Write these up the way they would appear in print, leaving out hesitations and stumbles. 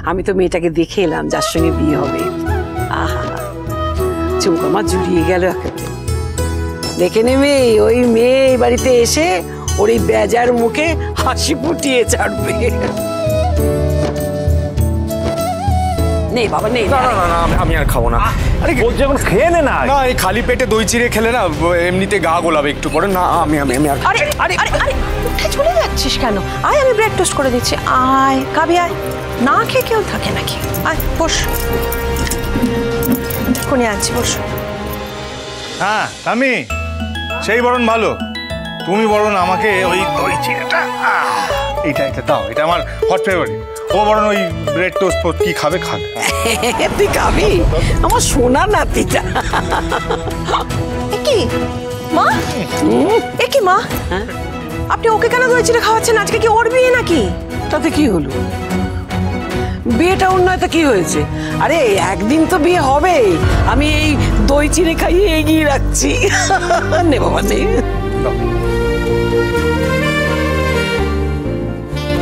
আমি তো মেয়েটাকে দেখে এলাম যার সঙ্গে বিয়ে হবে। আহা, চোখ আমার জুড়িয়ে গেল একেবারে। দেখে নেবে ওই মেয়ে এই বাড়িতে এসে ওর এই বেজার মুখে হাসি ফুটিয়ে ছাড়বে। নেই বাবা নেই। না না না, আমি আর খাবো না। আরে বলছি এখন খেয়ে নে না। না, এই খালি পেটে দই চিড়ে খেলে না এমনিতে গা গোলাবে একটু পরে। না আমি আমি আমি আর আরে আরে আরে আরে উঠে চলে যাচ্ছিস কেন? আয়, আমি ব্রেড টোস্ট করে দিচ্ছি। আয় কাবি, আয়। না খেয়ে কেউ থাকে নাকি? আয় বস, কোনে আছি, বস। হ্যাঁ আমি সেই বরণ ভালো, তুমি বরণ আমাকে ওই দই চিড়েটা এইটা এটা দাও, এটা আমার হট ফেভারিট। ও বরণ ওই ব্রেড টোস্ট কি খাবে খাবে। তুই খাবি? আমার সোনা নাতিটা। কি মা? এ কি মা, আপনি ওকে কেন দই চিড়ে খাওয়াচ্ছেন? আজকে কি ওর বিয়ে নাকি? তাতে কি হলো? বিয়েটা ওর নয় তো কি হয়েছে? আরে একদিন তো বিয়ে হবে, আমি এই দই চিড়ে খাইয়ে এগিয়ে রাখছি। নে বাবা নে।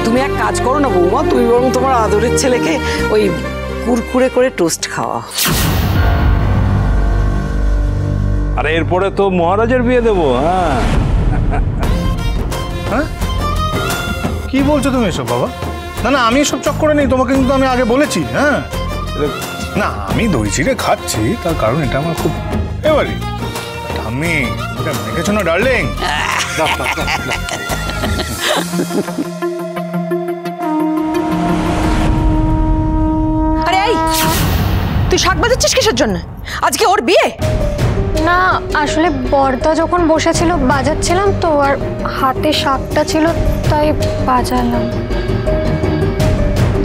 তুমি এক কাজ করো না বৌমা, তুমি বরং তোমার আদরের ছেলেকে ওই কুরকুরে করে টোস্ট খাওয়া। আরে এরপরে তো মহারাজের বিয়ে দেবো। হ্যাঁ হ্যাঁ, কি বলছো তুমি এসব বাবা? না না, আমি এসব চক্করে নেই, তোমাকে কিন্তু আমি আগে বলেছি। হ্যাঁ না, আমি দই চিড়ে খাচ্ছি তার কারণ এটা আমার খুব ফেভারিট। আমি দেখেছো না ডার্লিং? আরে এই, তুই শাক বাজাচ্ছিস কিসের জন্য? আজকে ওর বিয়ে? না আসলে বর্দা যখন বসেছিল বাজাচ্ছিলাম তো, আর হাতে শাকটা ছিল তাই বাজালাম।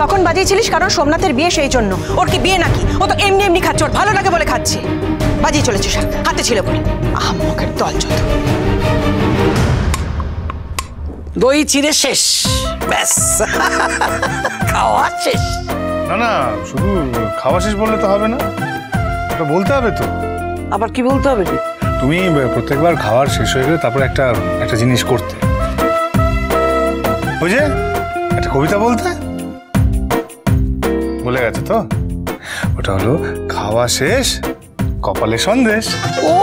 তখন বাজিয়েছিলিস কারণ সোমনাথের বিয়ে, সেই জন্য। ওর কি বিয়ে নাকি? ও তো এমনি এমনি খাচ্ছে, ওর ভালো লাগে বলে খাচ্ছে। বাজিয়ে চলেছিস, হাতে ছিল বলে। আহাম্মকের দল যত। দই চিড়ে শেষ, ব্যাস খাওয়া শেষ। না না, শুধু খাওয়া শেষ বললে তো হবে না, ওটা বলতে হবে তো। আবার কি বলতে হবে? তুমি প্রত্যেকবার খাওয়ার শেষ হয়ে গেলে তারপরে একটা একটা জিনিস করতে, বুঝে একটা কবিতা বলতে। বলে গেছে তো, ওটা হলো খাওয়া শেষ কপালে সন্দেশ। ও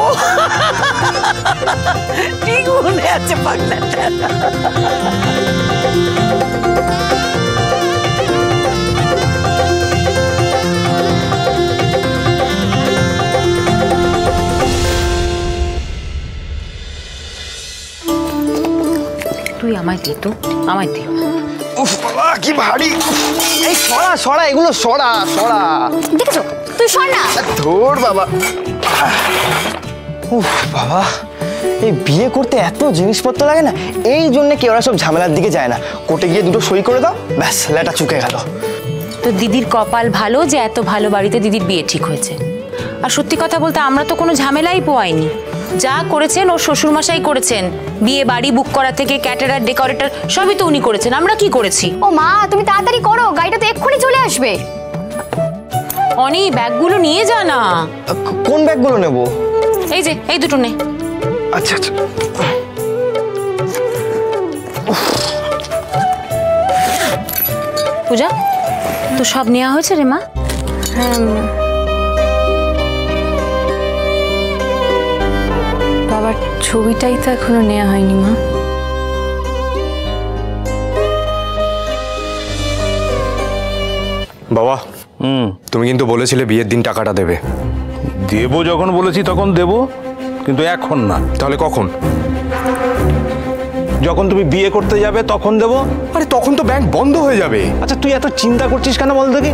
ঠিক মনে আছে পাগলাটা। তুই আমায় দে তো, আমায় দে। উফ বাবা কি ভারী। এই সরা সরা, এগুলো সরা সরা। দেখেছো, তুই শোন না। ধর বাবা। উফ বাবা, এই বিয়ে করতে এত জিনিসপত্র লাগে না, এই জন্য কি ওরা সব ঝামেলার দিকে যায় না। কোর্টে গিয়ে দুটো সই করে দাও, ব্যাস লেটা চুকে গেল। তো দিদির কপাল ভালো যে এত ভালো বাড়িতে দিদির বিয়ে ঠিক হয়েছে। আর সত্যি কথা বলতে আমরা তো কোনো ঝামেলাই পোয়াইনি। যা করেছেন ওর শ্বশুরমশাই করেছেন, বিয়ে বাড়ি বুক করা থেকে ক্যাটারার ডেকোরেটর সবই তো উনি করেছেন। আমরা কি করেছি? ও মা, তুমি তাড়াতাড়ি করো, গাড়িটা তো এক্ষুনি চলে আসবে। অনি ব্যাগগুলো নিয়ে যা না। কোন ব্যাগগুলো নেব? এই যে এই দুটো নে। আচ্ছা আচ্ছা। পূজা, তো সব নেওয়া হয়েছে রে মা? হ্যাঁ বাবার ছবিটাই তো এখনো নেওয়া হয়নি মা। বাবা তুমি কিন্তু বলেছিলে বিয়ের দিন টাকাটা দেবে। দেবো যখন বলেছি তখন দেবো, কিন্তু এখন না। তাহলে কখন? যখন তুমি বিয়ে করতে যাবে তখন দেবো। আরে তখন তো ব্যাংক বন্ধ হয়ে যাবে। আচ্ছা তুই এত চিন্তা করছিস কেন বল দেখি?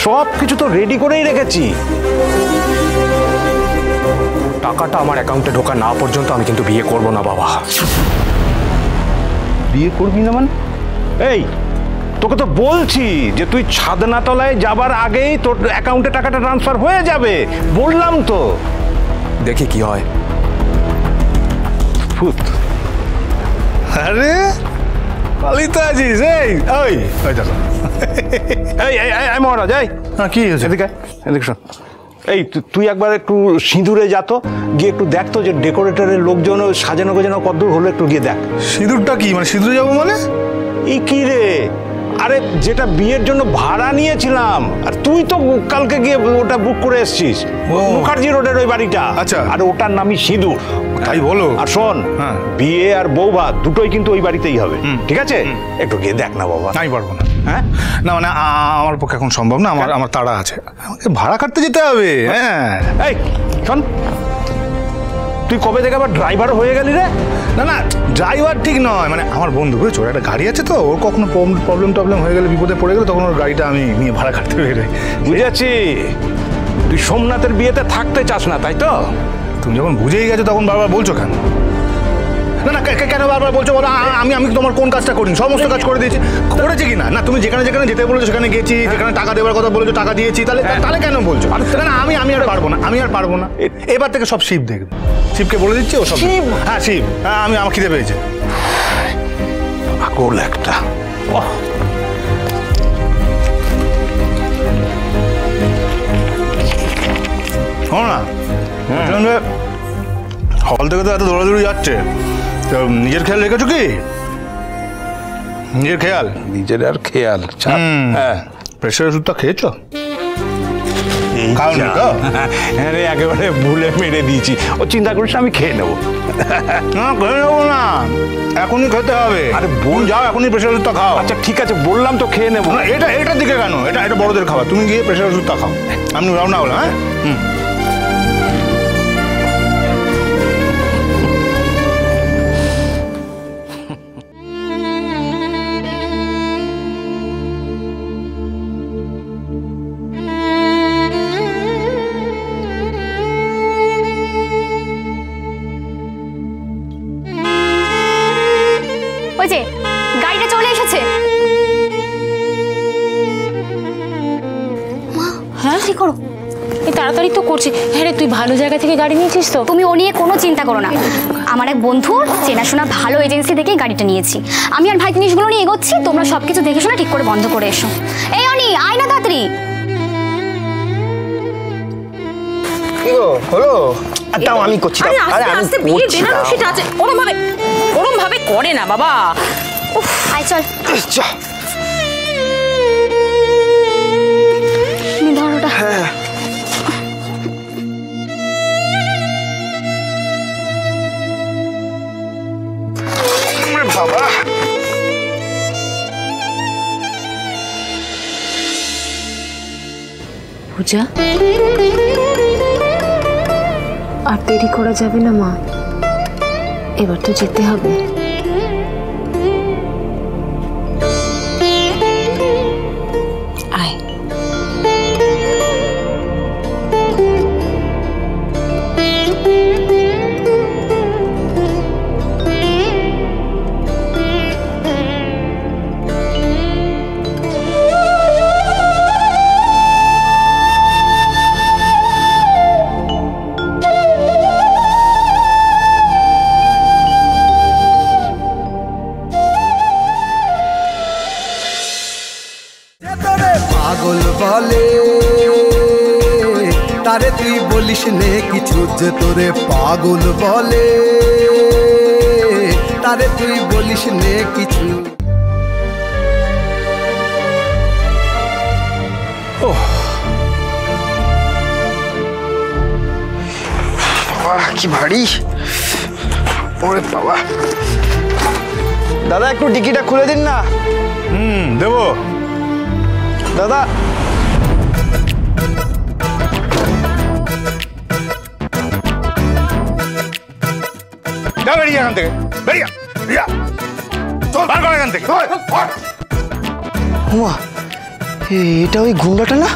সব কিছু তো রেডি করেই রেখেছি। টাকাটা আমার অ্যাকাউন্টে ঢোকা না পর্যন্ত আমি কিন্তু বিয়ে করব না বাবা। বিয়ে করবি না মানে? এই তোকে তো বলছি যে তুই ছাদনাতলায় যাবার আগেই তোর অ্যাকাউন্টে টাকাটা ট্রান্সফার হয়ে যাবে, বললাম তো। দেখি কি হয়। ফুত। আরে পালিত আছিস? এই ওই ওই দেখো, এই এই মহারাজ, এই হ্যাঁ কি হয়েছে? এদিকে এদিকে শোন। এই তুই একবার একটু সিঁদুরে যাতো, গিয়ে একটু দেখতো যে ডেকোরেটরের লোকজন সাজানো গোজানো কতদূর হলো, একটু গিয়ে দেখ। সিঁদুরটা কি মানে? সিঁদুরে যাবো মানে? এই কি রে, আরে যেটা বিয়ের জন্য ভাড়া নিয়েছিলাম, আর তুই তো কালকে গিয়ে ওটা বুক করে এসেছিস, মুখার্জি রোডের ওই বাড়িটা। আচ্ছা। আর ওটার নামই সিঁদুর। তাই বলো? আর শোন, হ্যাঁ। বিয়ে আর বউ ভাত দুটোই কিন্তু ওই বাড়িতেই হবে, ঠিক আছে? একটু গিয়ে দেখ না বাবা। আমি পারবো না। হ্যাঁ, না মানে আমার পক্ষে এখন সম্ভব না, আমার তাড়া আছে, আমাকে ভাড়া কাটতে যেতে হবে। হ্যাঁ। এই শোন, তুই কবে থেকে আবার ড্রাইভার হয়ে গেলি রে? না না, ড্রাইভার ঠিক নয়, মানে আমার বন্ধু বুঝেছো, ওর একটা গাড়ি আছে তো, ওর কখনো প্রবলেম হয়ে গেলে, বিপদে পড়ে গেলে, তখন ওর গাড়িটা আমি নিয়ে ভাড়া কাটতে বেরোই। বুঝেছি, তুই সোমনাথের বিয়েতে থাকতে চাস না, তাই তো? তুমি যখন বুঝেই গেছো তখন বারবার বলছো কেন? না না, কেন বারবার বলছো বলো? আমি তোমার কোন কাজটা করিনি? সমস্ত কাজ করে দিয়েছি। করেছি কি না? না, তুমি যেখানে যেতে বলেছো সেখানে গেছি, যেখানে টাকা দেওয়ার কথা বলেছো টাকা দিয়েছি, তাহলে কেন বলছো? না আমি আর পারবো না। এবার থেকে সব শিব দেখবে। শিবকে বলে দিচ্ছি ও সব। হ্যাঁ শিব, হ্যাঁ আমার খিদে পেয়েছে। পাগল একটা। শোনো না, হল থেকে তো এত দৌড়াদৌড়ি যাচ্ছে, তো নিজের খেয়াল রেখেছো কি? নিজের আর খেয়াল। হ্যাঁ, প্রেশার ওষুধটা খেয়েছো? খাওনি তো? হ্যাঁ রে, একেবারে ভুলে মেরে দিয়েছি। ও চিন্তা করিস, আমি খেয়ে নেবো। না খেয়ে নেবো না, এখনই খেতে হবে। আরে যাও, এখনই প্রেশার ওষুধটা খাও। আচ্ছা ঠিক আছে, বললাম তো খেয়ে নেবো। না এটার দিকে কেন? এটা বড়দের খাবার, তুমি গিয়ে প্রেশার ওষুধটা খাও। আমি রওনা হলাম। হ্যাঁ। ওই যে গাড়িটা চলে এসেছে। হ্যাঁ কি করো? এই তাড়াতাড়ি তো করছি। হ্যাঁ রে, তুই ভালো জায়গা থেকে গাড়ি নিয়েছিস তো? তুমি ও নিয়ে কোনো চিন্তা করো না, আমার এক বন্ধুর চেনাশোনা ভালো এজেন্সি থেকেই গাড়িটা নিয়েছি। আমি আর ভাই জিনিসগুলো নিয়ে এগোচ্ছি, তোমরা সবকিছু দেখে শোনা ঠিক করে বন্ধ করে এসো। এই অনি, আয় না তাড়াতাড়ি। হলো? দাও আমি করছি। ওরম ভাবে করে না বাবা। আয় চল। ধরোটা। বাবা, পূজা, আর দেরি করা যাবে না মা, এবার তো যেতে হবে। আয়। পাগল বলে তারে তুই বলিস নে কিছু, যে তোরে পাগল বলে তারে তুই বলিস নে কিছু। কি ভারী। ওরে বাবা, দাদা একটু ডিকিটা খুলে দিন না। দেবো দাদা। বেরিয়ে এখান থেকে, বেরিয়ে এখান থেকে। এটা ওই গুন্ডাটা না?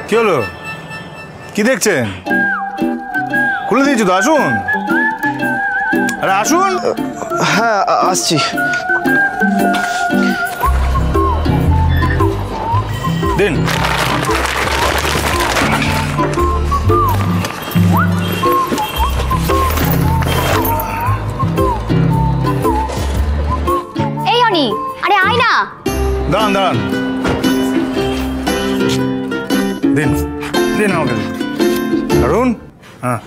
কি হলো? কি দেখছেন? খুলে দিয়েছি তো, আসুন। আরে আসুন। হ্যাঁ আসছি। দিন। এই অনি, আরে আয় না। দাঁড়ান। দিন আমাকে দারুন। হ্যাঁ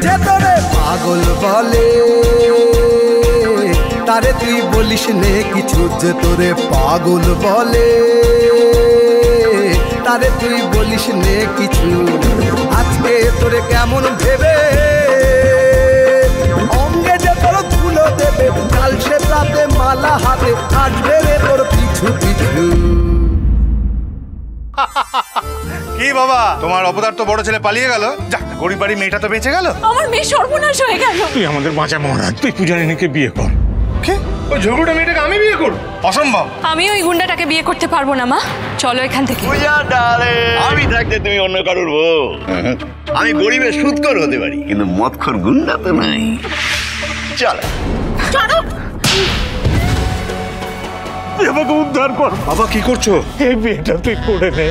যে তোরে পাগল বলে তারে তুই বলিস নে কিছু, যে তোরে পাগল বলে তারে তুই বলিস নে কিছু। আজকে তোরে কেমন ভেবে অঙ্গে যে তোর ধুলো দেবে, কাল সে রাতে মালা হাতে আসবে রে তোর পিছু পিছু। কি বাবা, তোমার অপদার্থ বড় ছেলে পালিয়ে গেল, যাক গরিব বাড়ি মেয়েটা তো বেঁচে গেল। আমার মেয়ে সর্বনাশ হয়ে গেল। তুই আমাদের বাঁচা মহারাজ, তুই পূজারিনীকে বিয়ে কর। কি ওই ঝগড়ুটা মেয়েটাকে আমি বিয়ে করব? অসম্ভব। আমি ওই গুন্ডাটাকে বিয়ে করতে পারবো না মা, চলো এখান থেকে। আমি থাকতে তুমি অন্য কারোর বউ? আমি গরিবের সুদখোর হতে পারি, কিন্তু মদখোর গুন্ডা তো নাই। চলো আমাকে উদ্ধার কর। বাবা কি করছো? এই বিয়েটা তুই করে নে।